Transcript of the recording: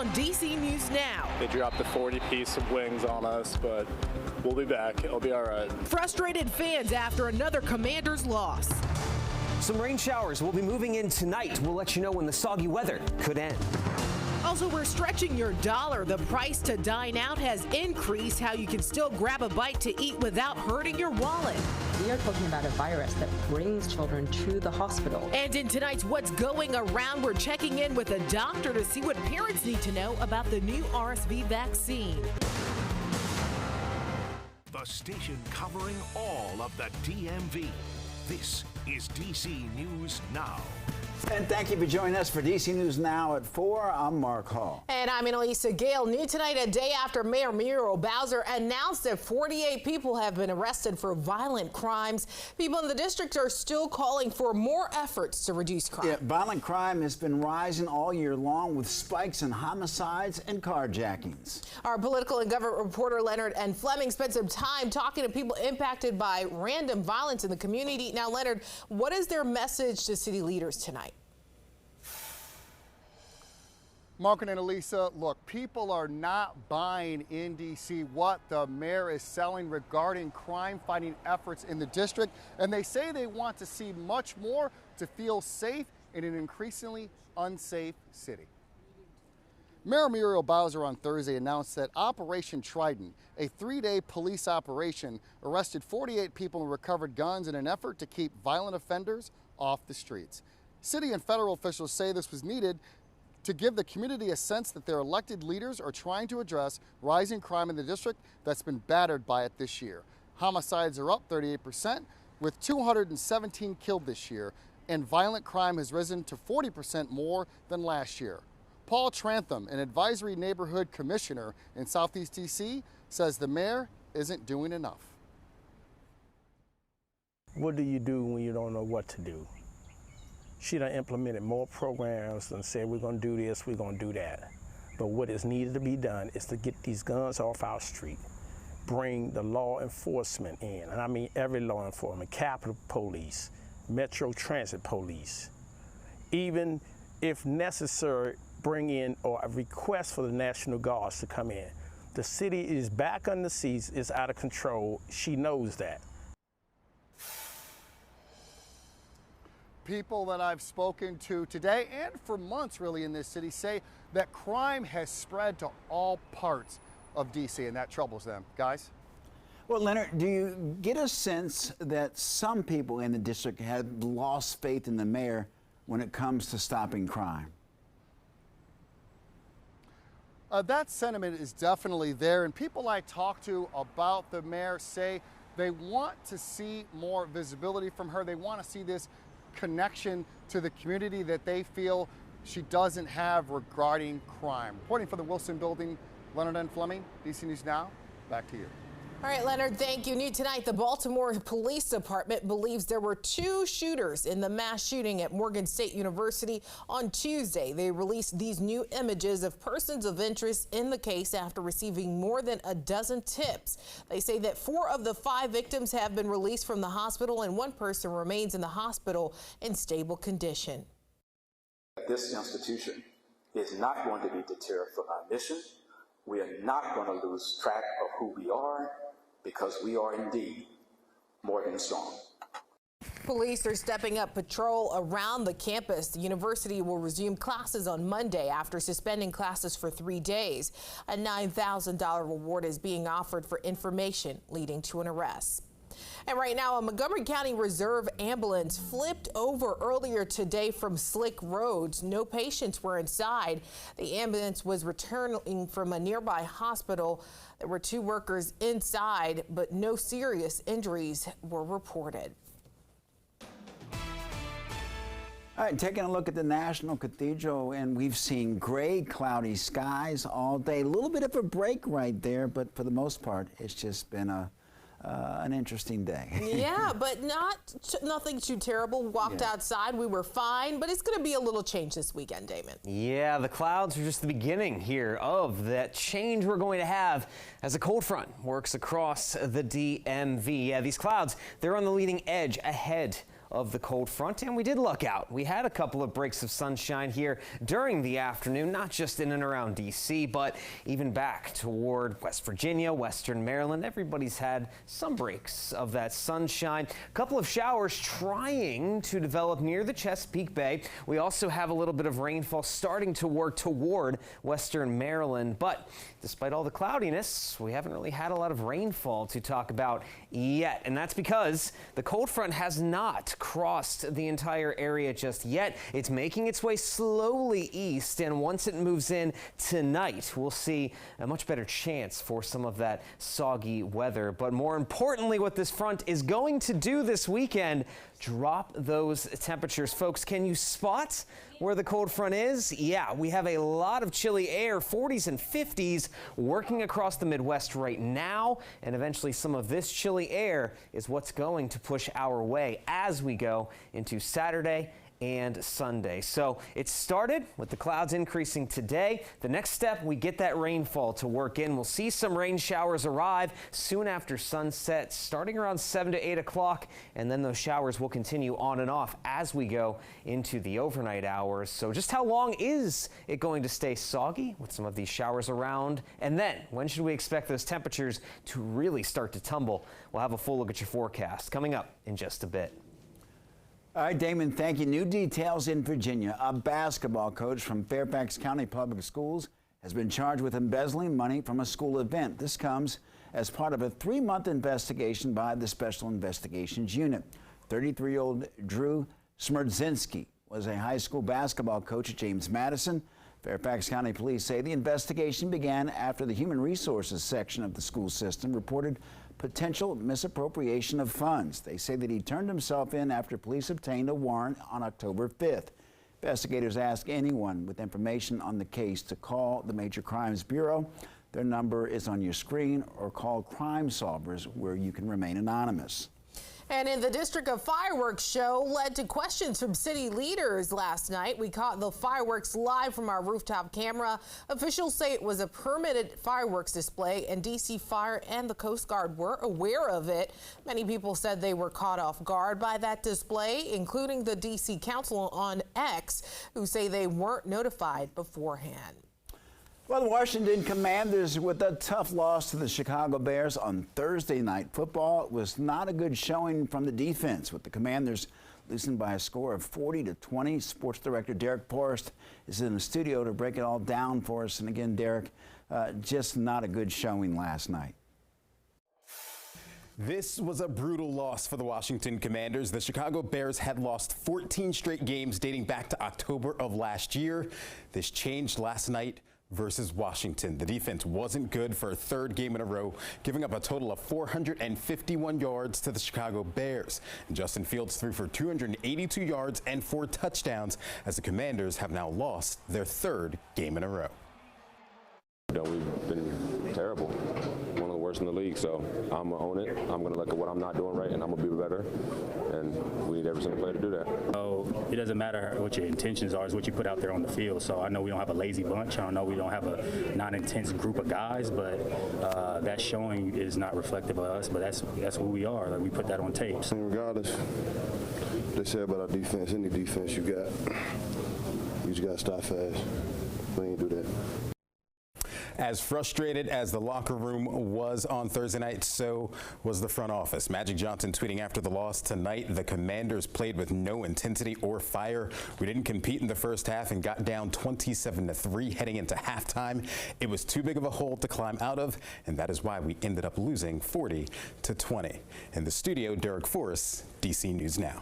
on DC News Now. They dropped the 40-piece of wings on us, but we'll be back. It'll be all right. Frustrated fans after another Commanders loss. Some rain showers will be moving in tonight. We'll let you know when the soggy weather could end. Also, we're stretching your dollar. The price to dine out has increased. How you can still grab a bite to eat without hurting your wallet. We are talking about a virus that brings children to the hospital. And in tonight's What's Going Around, we're checking in with a doctor to see what parents need to know about the new RSV vaccine. The station covering all of the DMV. This is DC News Now. And thank you for joining us for DC News Now at 4. I'm Mark Hall. And I'm Annalisa Gale. New tonight, a day after Mayor Muriel Bowser announced that 48 people have been arrested for violent crimes. People in the district are still calling for more efforts to reduce crime. Yeah, violent crime has been rising all year long with spikes in homicides and carjackings. Our political and government reporter Leonard and Fleming spent some time talking to people impacted by random violence in the community. Now, Leonard, what is their message to city leaders tonight? Mark and Annalisa, look, people are not buying in D.C. what the mayor is selling regarding crime-fighting efforts in the district, and they say they want to see much more to feel safe in an increasingly unsafe city. Mayor Muriel Bowser on Thursday announced that Operation Trident, a 3-day police operation, arrested 48 people and recovered guns in an effort to keep violent offenders off the streets. City and federal officials say this was needed to give the community a sense that their elected leaders are trying to address rising crime in the district that's been battered by it this year. Homicides are up 38%, with 217 killed this year, and violent crime has risen to 40% more than last year. Paul Trantham, an advisory neighborhood commissioner in Southeast DC, says the mayor isn't doing enough. What do you do when you don't know what to do? She done implemented more programs and said we're going to do this, we're going to do that. But what is needed to be done is to get these guns off our street, bring the law enforcement in, and I mean every law enforcement, Capitol Police, Metro Transit Police, even if necessary, bring in or a request for the National Guards to come in. The city is back on the seas, it's out of control. She knows that. People that I've spoken to today and for months really in this city say that crime has spread to all parts of DC, and that troubles them. Guys? Well, Leonard, do you get a sense that some people in the district have lost faith in the mayor when it comes to stopping crime? That sentiment is definitely there, and people I talk to about the mayor say they want to see more visibility from her. They want to see this connection to the community that they feel she doesn't have regarding crime. Reporting for the Wilson Building, Leonard and Fleming, DC News Now, back to you. All right, Leonard, thank you. New tonight, the Baltimore Police Department believes there were 2 shooters in the mass shooting at Morgan State University on Tuesday. They released these new images of persons of interest in the case after receiving more than a dozen tips. They say that 4 of the 5 victims have been released from the hospital and 1 person remains in the hospital in stable condition. This institution is not going to be deterred from our mission. We are not going to lose track of who we are, because we are indeed Morgan Strong. Police are stepping up patrol around the campus. The university will resume classes on Monday after suspending classes for 3 days. A $9,000 reward is being offered for information leading to an arrest. And right now, a Montgomery County Reserve ambulance flipped over earlier today from slick roads. No patients were inside. The ambulance was returning from a nearby hospital. There were 2 workers inside, but no serious injuries were reported. All right, taking a look at the National Cathedral, and we've seen gray, cloudy skies all day. A little bit of a break right there, but for the most part, it's just been an interesting day. Yeah, but nothing too terrible. Walked outside, we were fine, but it's going to be a little change this weekend, Damon. Yeah, the clouds are just the beginning here of that change we're going to have as a cold front works across the DMV. Yeah, these clouds, they're on the leading edge ahead of the cold front, and we did luck out. We had a couple of breaks of sunshine here during the afternoon, not just in and around D.C., but even back toward West Virginia, Western Maryland. Everybody's had some breaks of that sunshine. A couple of showers trying to develop near the Chesapeake Bay. We also have a little bit of rainfall starting to work toward Western Maryland, but despite all the cloudiness, we haven't really had a lot of rainfall to talk about yet, and that's because the cold front has not crossed the entire area just yet. It's making its way slowly east, and once it moves in tonight, we'll see a much better chance for some of that soggy weather. But more importantly, what this front is going to do this weekend, drop those temperatures. Folks, can you spot where the cold front is? Yeah, we have a lot of chilly air, 40s and 50s, working across the Midwest right now, and eventually some of this chilly air is what's going to push our way as we go into Saturday and Sunday. So it started with the clouds increasing today. The next step, we get that rainfall to work in. We'll see some rain showers arrive soon after sunset, starting around 7 to 8 o'clock, and then those showers will continue on and off as we go into the overnight hours. So just how long is it going to stay soggy with some of these showers around? And then when should we expect those temperatures to really start to tumble? We'll have a full look at your forecast coming up in just a bit. All right, Damon, thank you. New details in Virginia. A basketball coach from Fairfax County Public Schools has been charged with embezzling money from a school event. This comes as part of a 3-month investigation by the Special Investigations Unit. 33-year-old Drew Smerdzinski was a high school basketball coach at James Madison. Fairfax County Police say the investigation began after the Human Resources section of the school system reported potential misappropriation of funds. They say that he turned himself in after police obtained a warrant on October 5th. Investigators ask anyone with information on the case to call the Major Crimes Bureau. Their number is on your screen, or call Crime Solvers, where you can remain anonymous. And in the District, a fireworks show led to questions from city leaders last night. We caught the fireworks live from our rooftop camera. Officials say it was a permitted fireworks display, and D.C. Fire and the Coast Guard were aware of it. Many people said they were caught off guard by that display, including the D.C. Council on X, who say they weren't notified beforehand. Well, the Washington Commanders with a tough loss to the Chicago Bears on Thursday night football. It was not a good showing from the defense, with the Commanders losing by a score of 40-20. Sports director Derek Forrest is in the studio to break it all down for us. And again, Derek, just not a good showing last night. This was a brutal loss for the Washington Commanders. The Chicago Bears had lost 14 straight games dating back to October of last year. This changed last night versus Washington. The defense wasn't good for a third game in a row, giving up a total of 451 yards to the Chicago Bears. And Justin Fields threw for 282 yards and 4 touchdowns, as the Commanders have now lost their third game in a row. We've been terrible, one of the worst in the league, so I'm going to own it. I'm going to look at what I'm not doing right, and I'm going to be better, and we need every single player to do that. So it doesn't matter what your intentions are, it's what you put out there on the field. So I know we don't have a lazy bunch. I know we don't have a non-intense group of guys, but that showing is not reflective of us, but that's who we are. Like, we put that on tape. And regardless, they say about our defense, any defense you just got to stop fast. We ain't do that. As frustrated as the locker room was on Thursday night, so was the front office. Magic Johnson tweeting after the loss tonight, the Commanders played with no intensity or fire. We didn't compete in the first half and got down 27-3 heading into halftime. It was too big of a hole to climb out of, and that is why we ended up losing 40-20. In the studio, Derek Forrest, DC News Now.